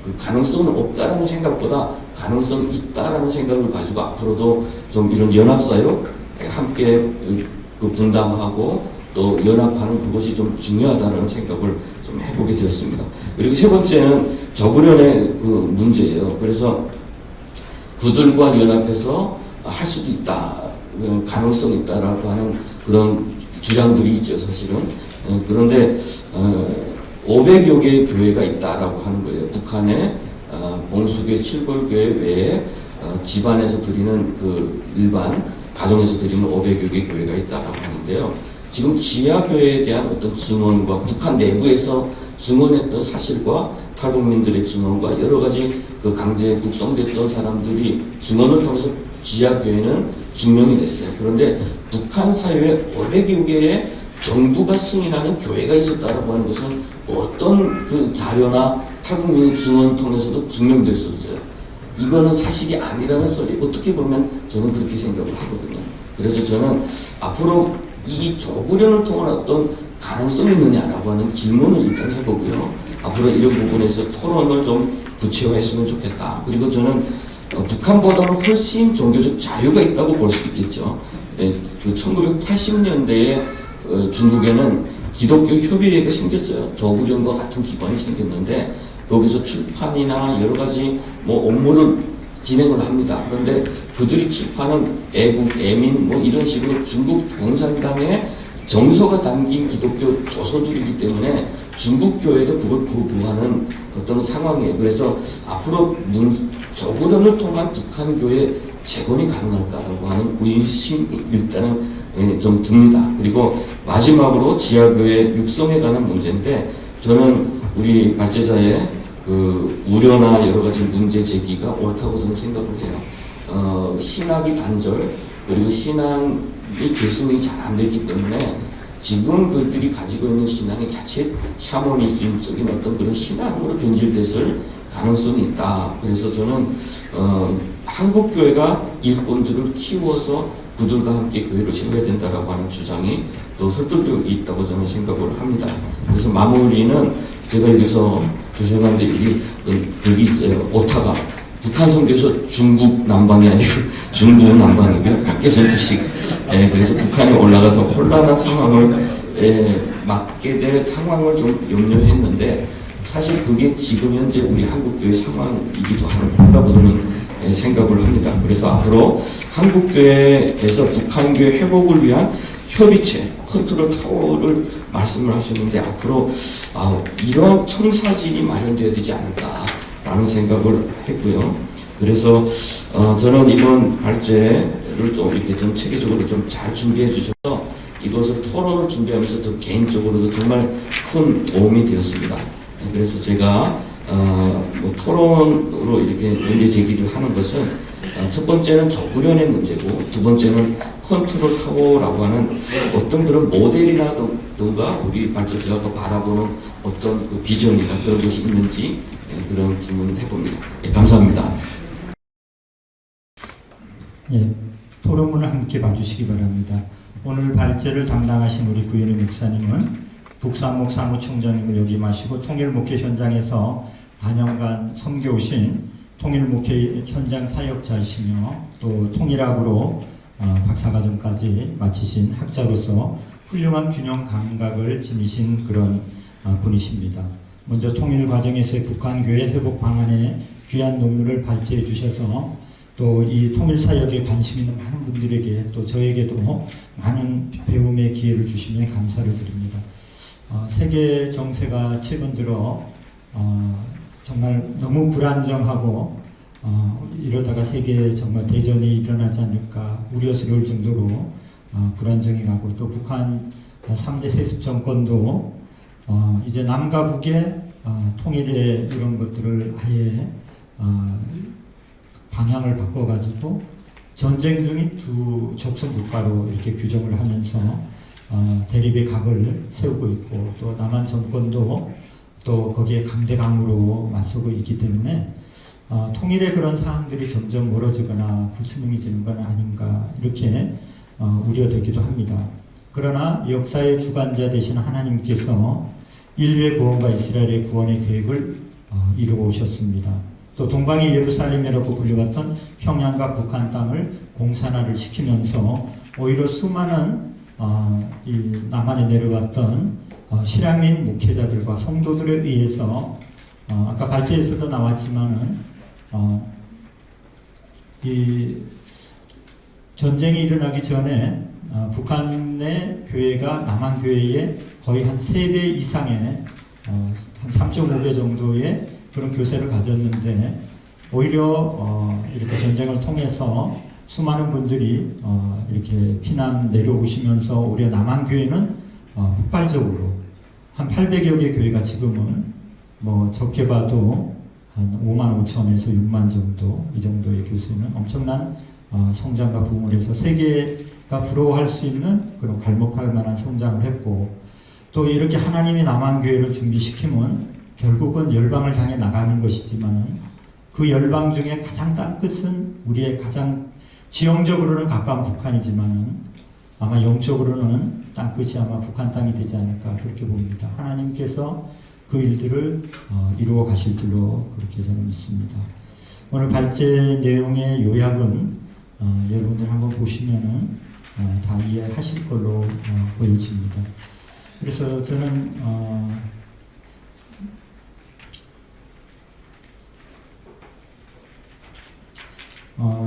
그 가능성은 없다라는 생각보다 가능성이 있다라는 생각을 가지고 앞으로도 좀 이런 연합사역 함께 그 분담하고 또 연합하는 그것이 좀 중요하다는 생각을 좀 해보게 되었습니다. 그리고 세 번째는 저구련의 그 문제예요. 그래서 그들과 연합해서 할 수도 있다, 가능성이 있다라고 하는 그런 주장들이 있죠, 사실은. 그런데 500여 개의 교회가 있다라고 하는 거예요. 북한의 봉수교회, 칠골교회 외에 집안에서 드리는 그 일반 가정에서 드리는 500여 개의 교회가 있다라고 하는데요. 지금 지하교회에 대한 어떤 증언과 북한 내부에서 증언했던 사실과 탈북민들의 증언과 여러 가지 그 강제 북송됐던 사람들이 증언을 통해서 지하교회는 증명이 됐어요. 그런데 북한 사회에 500여 개의 정부가 승인하는 교회가 있었다라고 하는 것은 어떤 그 자료나 탈북민의 증언을 통해서도 증명될 수 없어요. 이거는 사실이 아니라는 소리, 어떻게 보면 저는 그렇게 생각을 하거든요. 그래서 저는 앞으로 이 조구련을 통한 어떤 가능성이 있느냐라고 하는 질문을 일단 해보고요. 앞으로 이런 부분에서 토론을 좀 구체화했으면 좋겠다. 그리고 저는 북한보다는 훨씬 종교적 자유가 있다고 볼 수 있겠죠. 그 1980년대에 중국에는 기독교 협의회가 생겼어요. 조구련과 같은 기관이 생겼는데 거기서 출판이나 여러 가지 업무를 진행을 합니다. 그런데 그들이 출판은 애국, 애민 이런 식으로 중국 공산당의 정서가 담긴 기독교 도서들이기 때문에 중국 교회도 그걸 거부하는 어떤 상황이에요. 그래서 앞으로 저구련을 통한 북한 교회 재건이 가능할까라고 하는 의심이 일단은 좀 듭니다. 그리고 마지막으로 지하교회 육성에 관한 문제인데, 저는 우리 발제자의 그 우려나 여러 가지 문제 제기가 옳다고 저는 생각을 해요. 신학이 단절, 그리고 신앙이 계승이 잘 안 됐기 때문에 지금 그들이 가지고 있는 신앙이 자칫 샤머니즘적인 어떤 그런 신앙으로 변질됐을 가능성이 있다. 그래서 저는 한국교회가 일꾼들을 키워서 그들과 함께 교회를 세워야 된다라고 하는 주장이 또 설득력이 있다고 저는 생각을 합니다. 그래서 마무리는 제가 여기서 죄송한데 여기 있어요. 오타가 북한 선교에서 중북 남방이 아니고 중부 남방이고요. 각계 전투식. 그래서 북한에 올라가서 혼란한 상황을 맞게 될 상황을 좀 염려했는데, 사실 그게 지금 현재 우리 한국교회 상황이기도 한다고 저는 생각을 합니다. 그래서 앞으로 한국교회에서 북한교회 회복을 위한 협의체, 컨트롤 타워를 말씀을 하셨는데, 앞으로 이러한 청사진이 마련되어야 되지 않을까라는 생각을 했고요. 그래서 저는 이번 발제를 좀 이렇게 좀 체계적으로 좀 잘 준비해 주셔서 이것을 토론을 준비하면서 저 개인적으로도 정말 큰 도움이 되었습니다. 그래서 제가 뭐 토론으로 이렇게 문제 제기를 하는 것은 첫 번째는 저구련의 문제고 두 번째는 컨트롤 타워라고 하는 어떤 그런 모델이라든가 우리 발전소가 바라보는 어떤 그 비전이나 그런 것이 있는지 그런 질문을 해봅니다. 감사합니다. 예, 토론문을 함께 봐주시기 바랍니다. 오늘 발제를 담당하신 우리 구현희 목사님은 북사목 사무총장님을 역임하시고 통일목회 현장에서 4년간 섬겨오신 통일목회 현장 사역자이시며 또 통일학으로 박사과정까지 마치신 학자로서 훌륭한 균형 감각을 지니신 그런 분이십니다. 먼저 통일 과정에서의 북한교회 회복 방안에 귀한 논문을 발제해 주셔서 또 이 통일사역에 관심 있는 많은 분들에게 또 저에게도 많은 배움의 기회를 주시며 감사를 드립니다. 세계 정세가 최근 들어 정말 너무 불안정하고 이러다가 세계에 정말 대전이 일어나지 않을까 우려스러울 정도로 불안정해 가고 또 북한 3대 세습 정권도 이제 남과 북의 통일의 이런 것들을 아예 방향을 바꿔가지고 전쟁 중인 두 적성 국가로 이렇게 규정을 하면서 대립의 각을 세우고 있고 또 남한 정권도 또 거기에 강대강으로 맞서고 있기 때문에 통일의 그런 사항들이 점점 멀어지거나 불투명해지는 건 아닌가 이렇게 우려되기도 합니다. 그러나 역사의 주관자 되신 하나님께서 인류의 구원과 이스라엘의 구원의 계획을 이루어 오셨습니다. 또 동방의 예루살렘이라고 불려왔던 평양과 북한 땅을 공산화를 시키면서 오히려 수많은 이 남한에 내려왔던 실향민 목회자들과 성도들에 의해서 아까 발제에서도 나왔지만은 이 전쟁이 일어나기 전에 북한의 교회가 남한 교회의 거의 한 3배 이상의 한 3.5배 정도의 그런 교세를 가졌는데 오히려 이렇게 전쟁을 통해서 수많은 분들이 이렇게 피난 내려오시면서 오히려 남한 교회는 폭발적으로 한 800여 개 교회가 지금은 뭐 적게 봐도 한 5만 5천에서 6만 정도 이 정도의 교세는 엄청난 성장과 부흥을 해서 세계가 부러워할 수 있는 그런 갈목할 만한 성장을 했고 또 이렇게 하나님이 남한 교회를 준비시키면 결국은 열방을 향해 나가는 것이지만 그 열방 중에 가장 땅끝은 우리의 가장 지형적으로는 가까운 북한이지만 아마 영적으로는 땅끝이 아마 북한 땅이 되지 않을까 그렇게 봅니다. 하나님께서 그 일들을 이루어 가실 줄로 그렇게 저는 믿습니다. 오늘 발제 내용의 요약은 여러분들 한번 보시면은 다 이해하실 걸로 보여집니다. 그래서 저는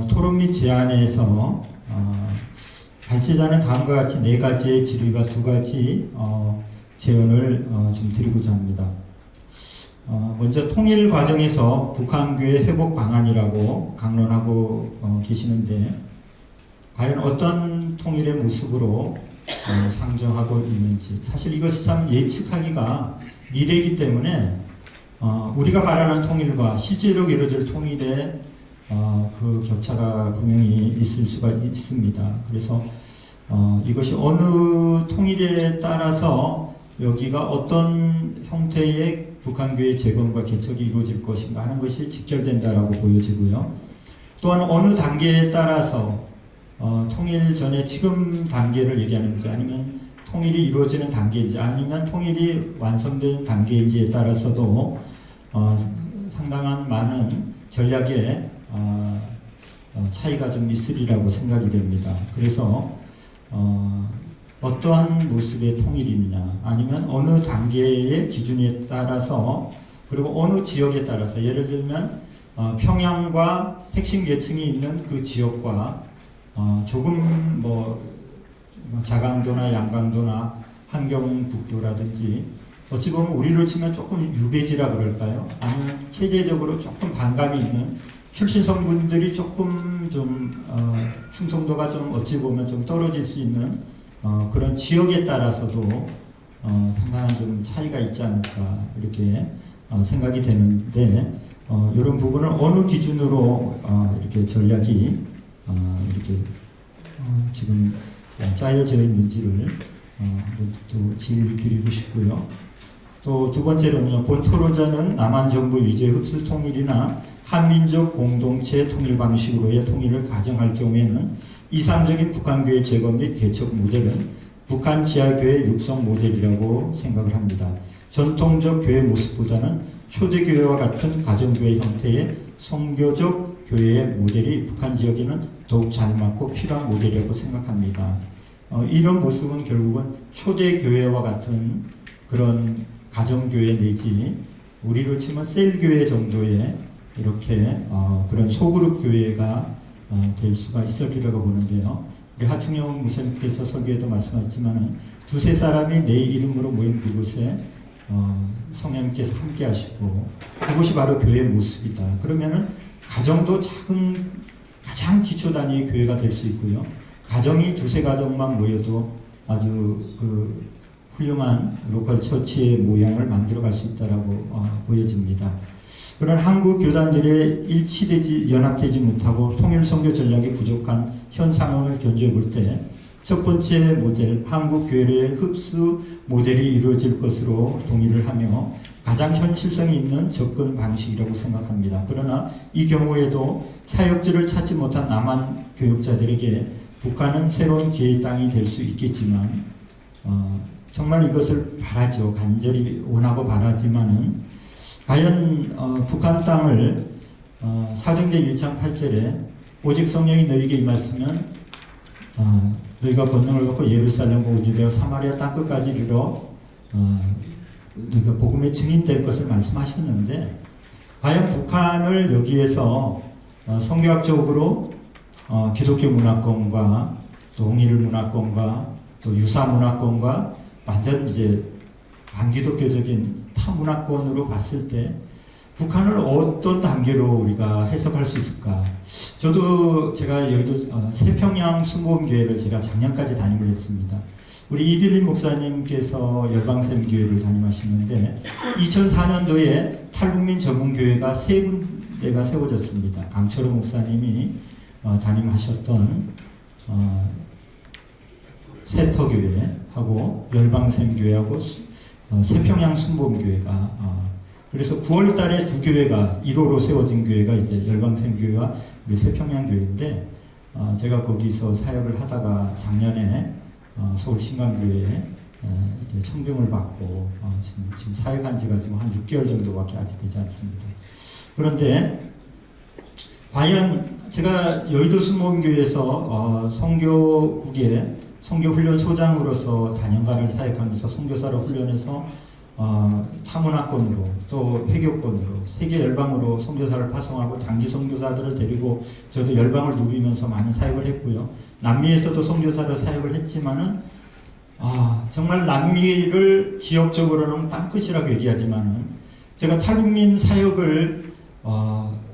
토론 및 제안에서 발제자는 다음과 같이 4가지의 질의와 2가지 제언을 좀 드리고자 합니다. 먼저 통일 과정에서 북한교회 회복 방안이라고 강론하고 계시는데 과연 어떤 통일의 모습으로 상정하고 있는지 사실 이것이 참 예측하기가 미래이기 때문에 우리가 바라는 통일과 실제로 이루어질 통일의 그 격차가 분명히 있을 수가 있습니다. 그래서 이것이 어느 통일에 따라서 여기가 어떤 형태의 북한교회 재건과 개척이 이루어질 것인가 하는 것이 직결된다라고 보여지고요. 또한 어느 단계에 따라서 통일 전에 지금 단계를 얘기하는지 아니면 통일이 이루어지는 단계인지 아니면 통일이 완성된 단계인지에 따라서도 상당한 많은 전략의 차이가 좀 있으리라고 생각이 됩니다. 그래서 어떠한 모습의 통일이냐 아니면 어느 단계의 기준에 따라서 그리고 어느 지역에 따라서 예를 들면 평양과 핵심 계층이 있는 그 지역과 조금 뭐 자강도나 양강도나 한경북도라든지 어찌 보면 우리로 치면 조금 유배지라 그럴까요? 아니면 체제적으로 조금 반감이 있는 출신 성분들이 조금 좀 충성도가 좀 어찌 보면 좀 떨어질 수 있는 그런 지역에 따라서도 상당한 좀 차이가 있지 않을까 이렇게 생각이 되는데 이런 부분을 어느 기준으로 이렇게 전략이 이렇게 지금 짜여져 있는지를 또 질의 드리고 싶고요. 또 두 번째로는요, 본 토론자는 남한 정부 위주의 흡수 통일이나 한민족 공동체 통일 방식으로의 통일을 가정할 경우에는 이상적인 북한교회 제거 및 개척 모델은 북한 지하교회 육성 모델이라고 생각을 합니다. 전통적 교회 모습보다는 초대교회와 같은 가정교회 형태의 선교적 교회의 모델이 북한 지역에는 더욱 잘 맞고 필요한 모델이라고 생각합니다. 이런 모습은 결국은 초대교회와 같은 그런 가정교회 내지 우리로 치면 셀교회 정도의 이렇게 그런 소그룹 교회가 될 수가 있으리라고 보는데요. 우리 하충영 목사님께서 설교에도 말씀하셨지만은 두세 사람이 내 이름으로 모인 그곳에 성령님께서 함께 하시고 그곳이 바로 교회의 모습이다. 그러면은 가정도 작은 가장 기초 단위의 교회가 될 수 있고요. 가정이 두세 가정만 모여도 아주 그 훌륭한 로컬 처치의 모양을 만들어갈 수 있다라고 보여집니다. 그런 한국 교단들의 연합되지 못하고 통일 선교 전략이 부족한 현 상황을 견주해 볼 때 첫 번째 모델, 한국 교회의 흡수 모델이 이루어질 것으로 동의를 하며 가장 현실성이 있는 접근 방식이라고 생각합니다. 그러나 이 경우에도 사역지를 찾지 못한 남한 교역자들에게 북한은 새로운 기회의 땅이 될 수 있겠지만 정말 이것을 바라죠. 간절히 원하고 바라지만은 과연 북한 땅을 사도행전 1장 8절에 오직 성령이 너희에게 임하시면 너희가 권능을 받고 예루살렘과 유대와 사마리아 땅끝까지 이르러 너희가 복음의 증인 될 것을 말씀하셨는데 과연 북한을 여기에서 성교학적으로 기독교 문화권과 또 동일 문화권과 또 유사 문화권과 완전 이제 반기독교적인 타 문화권으로 봤을 때 북한을 어떤 단계로 우리가 해석할 수 있을까? 저도 제가 여기도 세평양 순복음교회를 제가 작년까지 담임을 했습니다. 우리 이빌린 목사님께서 열방샘교회를 담임하시는데 2004년도에 탈북민 전문교회가 3군데가 세워졌습니다. 강철호 목사님이 담임하셨던 세터교회하고 열방샘교회하고 세평양 순복음교회가 그래서 9월 달에 두 교회가 1호로 세워진 교회가 이제 열방샘교회와 우리 세평양교회인데 제가 거기서 사역을 하다가 작년에 서울 신강교회에 이제 청빙을 받고 지금 사역한 지가 지금 한 6개월 정도밖에 아직 되지 않습니다. 그런데 과연 제가 여의도 순복음교회에서 선교국의 선교훈련 소장으로서 다년간을 사역하면서 선교사로 훈련해서 타문화권으로 또 회교권으로 세계 열방으로 선교사를 파송하고 단기 선교사들을 데리고 저도 열방을 누비면서 많은 사역을 했고요. 남미에서도 선교사로 사역을 했지만은 정말 남미를 지역적으로는 땅끝이라고 얘기하지만은 제가 탈북민 사역을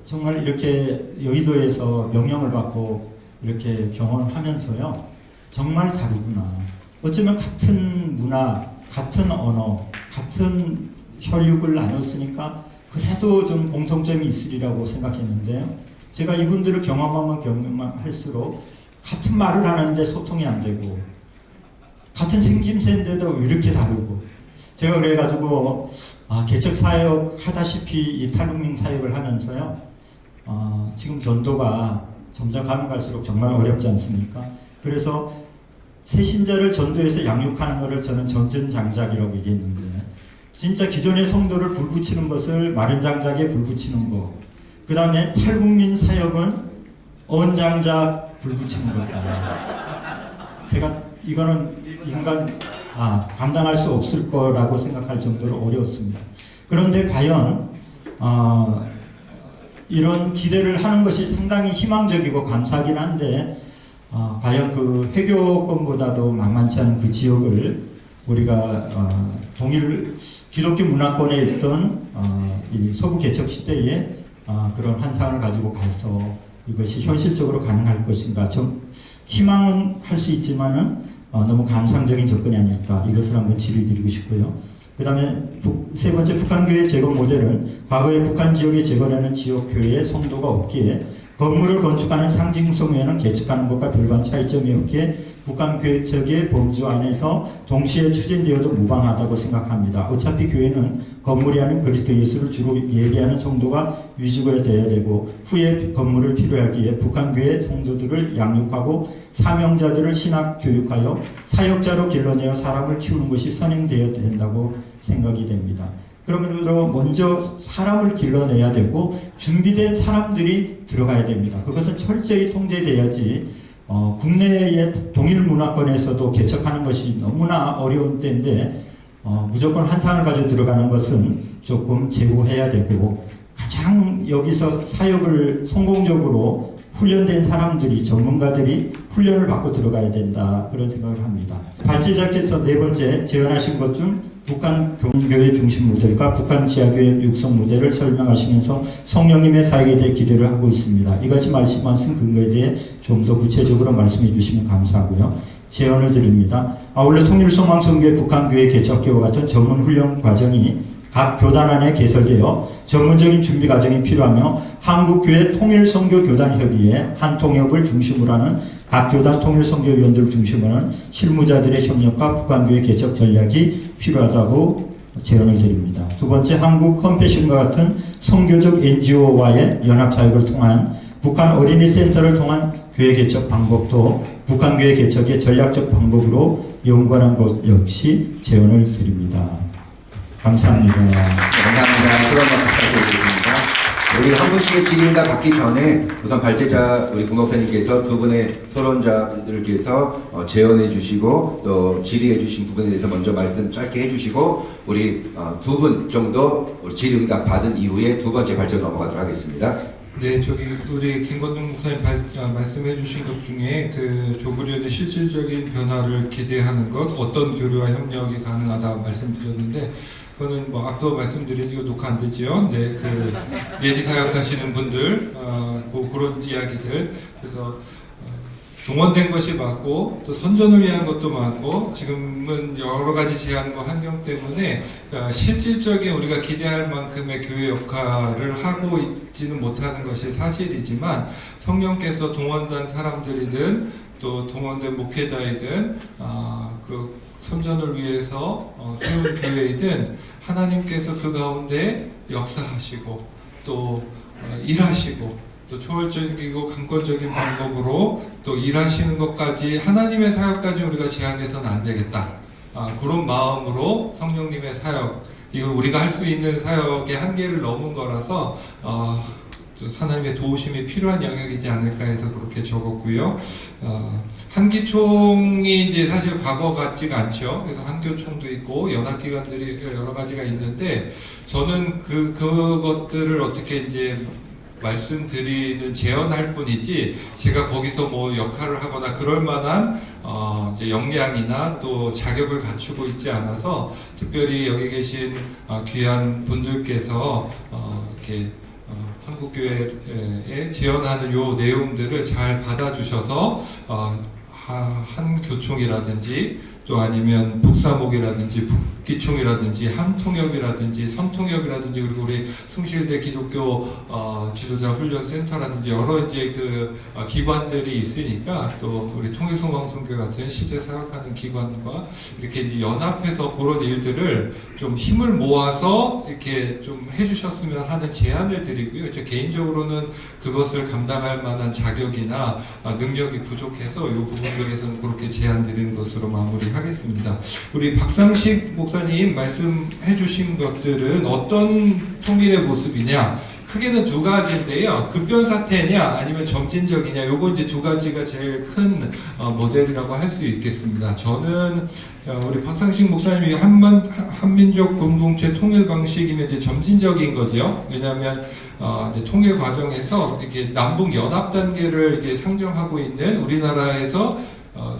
정말 이렇게 여의도에서 명령을 받고 이렇게 경험하면서요. 정말 다르구나. 어쩌면 같은 문화, 같은 언어, 같은 혈육을 나눴으니까 그래도 좀 공통점이 있으리라고 생각했는데요. 제가 이분들을 경험하면 경험할수록 같은 말을 하는데 소통이 안 되고 같은 생김새인데도 이렇게 다르고 제가 그래가지고 개척 사역 하다시피 이 탈북민 사역을 하면서요. 지금 전도가 점점 가면 갈수록 정말 어렵지 않습니까? 그래서 새신자를 전도해서 양육하는 것을 저는 전전장작이라고 얘기했는데 진짜 기존의 성도를 불붙이는 것을 마른 장작에 불붙이는 거, 그 다음에 탈북민 사역은 언장작 불붙이는 거다. 제가 이거는 인간 감당할 수 없을 거라고 생각할 정도로 어려웠습니다. 그런데 과연 이런 기대를 하는 것이 상당히 희망적이고 감사하긴 한데 과연 그 회교권보다도 만만치 않은 그 지역을 우리가 동일 기독교 문화권에 있던 이 서부 개척 시대에 그런 환상을 가지고 가서 이것이 현실적으로 가능할 것인가? 좀 희망은 할 수 있지만은 너무 감상적인 접근이 아닐까, 이것을 한번 질의드리고 싶고요. 그 다음에 세 번째, 북한교회 재건 모델은 과거에 북한 지역에 재건하는 지역교회의 성도가 없기에 건물을 건축하는 상징성 외에는 개척하는 것과 별반 차이점이 없기에 북한 교회적의 범주 안에서 동시에 추진되어도 무방하다고 생각합니다. 어차피 교회는 건물이 아닌 그리스도 예수를 주로 예배하는 성도가 위주가 되어야 되고 후에 건물을 필요하기에 북한 교회 성도들을 양육하고 사명자들을 신학 교육하여 사역자로 길러내어 사람을 키우는 것이 선행되어야 된다고 생각이 됩니다. 그러므로 먼저 사람을 길러내야 되고 준비된 사람들이 들어가야 됩니다. 그것은 철저히 통제돼야지 국내의 동일 문화권에서도 개척하는 것이 너무나 어려운 때인데 무조건 한 상을 가지고 들어가는 것은 조금 제고해야 되고 가장 여기서 사역을 성공적으로 훈련된 사람들이 전문가들이 훈련을 받고 들어가야 된다 그런 생각을 합니다. 발제자께서 네 번째 제언하신 것 중 북한 교회 중심 모델과 북한 지하교회 육성 모델을 설명하시면서 성령님의 사역에 대해 기대를 하고 있습니다. 이같이 말씀하신 근거에 대해 좀 더 구체적으로 말씀해 주시면 감사하고요. 제언을 드립니다. 아울러 통일소망선교회 북한교회 개척교와 같은 전문 훈련 과정이 각 교단 안에 개설되어 전문적인 준비 과정이 필요하며 한국교회 통일선교교단협의회 한통협을 중심으로 하는 각 교단 통일선교위원들을 중심으로 하는 실무자들의 협력과 북한교회 개척 전략이 필요하다고 제언을 드립니다. 두 번째, 한국 컴패션과 같은 선교적 NGO와의 연합사역을 통한 북한 어린이센터를 통한 교회 개척 방법도 북한교회 개척의 전략적 방법으로 연구하는 것 역시 제언을 드립니다. 감사합니다. 감사합니다. 그런 것 부탁드리겠습니다. 우리 한 분씩의 질의가 받기 전에 우선 발제자 우리 부목사님께서 두 분의 토론자들께서 제언해 주시고 또 질의해 주신 부분에 대해서 먼저 말씀 짧게 해 주시고 우리 두 분 정도 질의가 받은 이후에 두 번째 발전 넘어가도록 하겠습니다. 네, 우리 김건동 목사님 말씀해 주신 것 중에 그 조국련의 실질적인 변화를 기대하는 것, 어떤 교류와 협력이 가능하다 말씀드렸는데, 그거는 뭐 앞서 말씀드린 이거 녹화 안 되지요? 네, 그 예지 사역하시는 분들, 그런 이야기들. 그래서 동원된 것이 맞고 또 선전을 위한 것도 많고 지금은 여러 가지 제한과 환경 때문에 실질적인 우리가 기대할 만큼의 교회 역할을 하고 있지는 못하는 것이 사실이지만 성령께서 동원된 사람들이든 또 동원된 목회자이든 그 선전을 위해서 세운 교회이든 하나님께서 그 가운데 역사하시고 또 일하시고 또 초월적이고 강권적인 방법으로 또 일하시는 것까지 하나님의 사역까지 우리가 제한해서는 안 되겠다. 그런 마음으로 성령님의 사역, 이거 우리가 할 수 있는 사역의 한계를 넘은 거라서 하나님의 도우심이 필요한 영역이지 않을까 해서 그렇게 적었고요. 한기총이 이제 사실 과거 같지가 않죠. 그래서 한교총도 있고 연합기관들이 여러 가지가 있는데 저는 그것들을 어떻게 이제 말씀드리는 제언할 뿐이지 제가 거기서 뭐 역할을 하거나 그럴 만한 이제 역량이나 또 자격을 갖추고 있지 않아서 특별히 여기 계신 귀한 분들께서 이렇게 한국교회에 제언하는 요 내용들을 잘 받아주셔서 한교총이라든지 또 아니면 북사목이라든지 북기총이라든지 한통협이라든지 선통협이라든지 그리고 우리 숭실대 기독교 지도자 훈련센터라든지 여러 이제 그 기관들이 있으니까 또 우리 통일소망선교 같은 실제 사역하는 기관과 이렇게 이제 연합해서 그런 일들을 좀 힘을 모아서 이렇게 좀 해주셨으면 하는 제안을 드리고요. 저 개인적으로는 그것을 감당할 만한 자격이나 능력이 부족해서 이 부분들에서는 그렇게 제안 드리는 것으로 마무리하겠습니다. 우리 박상식 목사님 말씀해 주신 것들은 어떤 통일의 모습이냐? 크게는 두 가지인데요. 급변사태냐 아니면 점진적이냐, 요거 이제 두 가지가 제일 큰 모델이라고 할 수 있겠습니다. 저는 우리 박상식 목사님이 한민족 공동체 통일 방식이면 이제 점진적인 거죠. 왜냐하면 이제 통일 과정에서 이렇게 남북 연합 단계를 이렇게 상정하고 있는 우리나라에서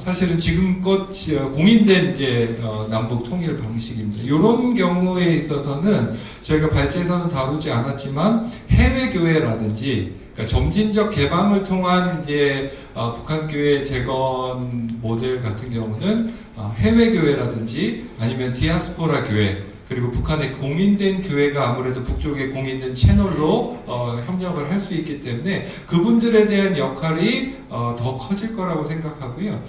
사실은 지금껏 공인된 이제 남북 통일 방식입니다. 이런 경우에 있어서는 저희가 발제에서는 다루지 않았지만 해외 교회라든지 그러니까 점진적 개방을 통한 이제 북한 교회 재건 모델 같은 경우는 해외 교회라든지 아니면 디아스포라 교회 그리고 북한의 공인된 교회가 아무래도 북쪽에 공인된 채널로 협력을 할 수 있기 때문에 그분들에 대한 역할이 더 커질 거라고 생각하고요.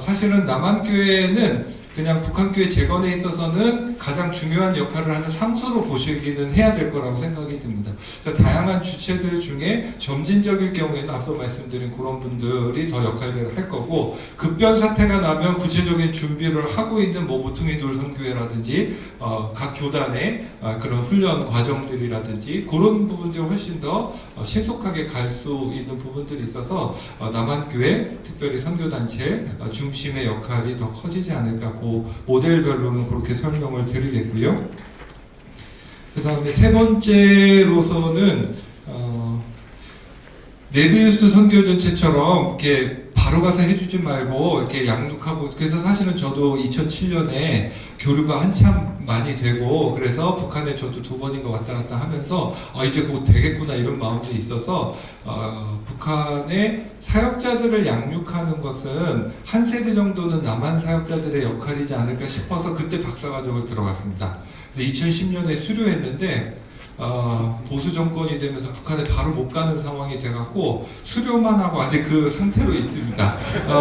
사실은 남한교회는 그냥 북한교회 재건에 있어서는 가장 중요한 역할을 하는 상소로 보시기는 해야 될 거라고 생각이 듭니다. 그러니까 다양한 주체들 중에 점진적일 경우에는 앞서 말씀드린 그런 분들이 더 역할들을 할 거고 급변 사태가 나면 구체적인 준비를 하고 있는 뭐 모퉁이 돌 선교회라든지 각 교단의 그런 훈련 과정들이라든지 그런 부분들이 훨씬 더 신속하게 갈 수 있는 부분들이 있어서 남한교회 특별히 선교단체 중심의 역할이 더 커지지 않을까 그 모델별로는 그렇게 설명을 드리겠고요. 그 다음에 세 번째로서는 네비우스 선교전체처럼 이렇게 바로 가서 해주지 말고 이렇게 양육하고 그래서 사실은 저도 2007년에 교류가 한참 많이 되고 그래서 북한에 저도 2번인가 왔다 갔다 하면서 이제 곧 되겠구나 이런 마음도 있어서 북한의 사역자들을 양육하는 것은 한 세대 정도는 남한 사역자들의 역할이지 않을까 싶어서 그때 박사과정을 들어갔습니다. 그래서 2010년에 수료했는데 보수 정권이 되면서 북한에 바로 못 가는 상황이 돼갖고 수료만 하고 아직 그 상태로 있습니다.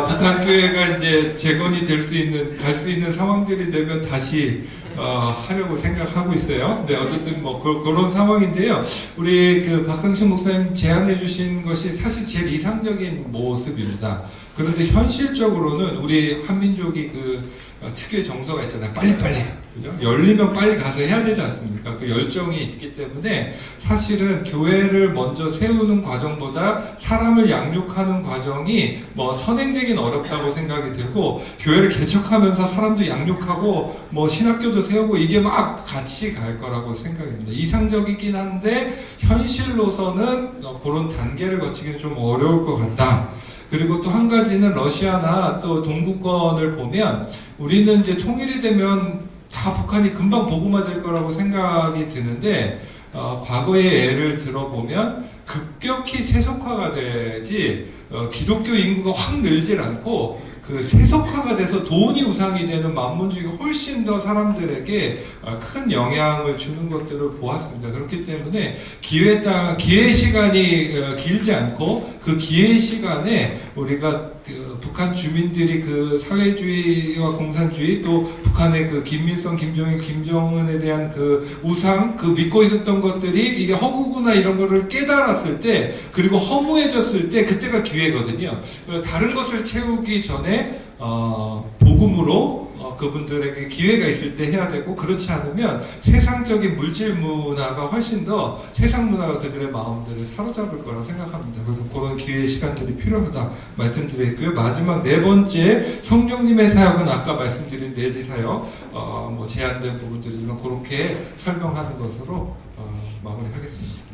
북한 교회가 이제 재건이 될 수 있는 갈 수 있는 상황들이 되면 다시 하려고 생각하고 있어요. 근데 어쨌든 뭐 그런 상황인데요. 우리 그 박상식 목사님 제안해 주신 것이 사실 제일 이상적인 모습입니다. 그런데 현실적으로는 우리 한민족이 그 특유의 정서가 있잖아요. 빨리빨리. 그죠? 열리면 빨리 가서 해야 되지 않습니까? 그 열정이 있기 때문에 사실은 교회를 먼저 세우는 과정보다 사람을 양육하는 과정이 뭐 선행되긴 어렵다고 생각이 들고 교회를 개척하면서 사람도 양육하고 뭐 신학교도 세우고 이게 막 같이 갈 거라고 생각합니다. 이상적이긴 한데 현실로서는 그런 단계를 거치기는 좀 어려울 것 같다. 그리고 또 한 가지는 러시아나 또 동구권을 보면 우리는 이제 통일이 되면 다 북한이 금방 복음화될 거라고 생각이 드는데 과거의 예를 들어보면 급격히 세속화가 되지 기독교 인구가 확 늘질 않고 그 세속화가 돼서 돈이 우상이 되는 만문주의가 훨씬 더 사람들에게 큰 영향을 주는 것들을 보았습니다. 그렇기 때문에 기회 시간이 길지 않고 그 기회 시간에 우리가 북한 주민들이 그 사회주의와 공산주의 또 북한의 그 김일성, 김정일, 김정은에 대한 그 우상, 그 믿고 있었던 것들이 이게 허구구나 이런 거를 깨달았을 때 그리고 허무해졌을 때 그때가 기회거든요. 다른 것을 채우기 전에 복음으로 그분들에게 기회가 있을 때 해야 되고 그렇지 않으면 세상적인 물질 문화가 훨씬 더 세상 문화가 그들의 마음들을 사로잡을 거라 생각합니다. 그래서 그런 기회의 시간들이 필요하다 말씀드렸고요. 마지막 네 번째 성령님의 사역은 아까 말씀드린 내지 사역 뭐 제한된 부분들이지만 그렇게 설명하는 것으로 마무리하겠습니다.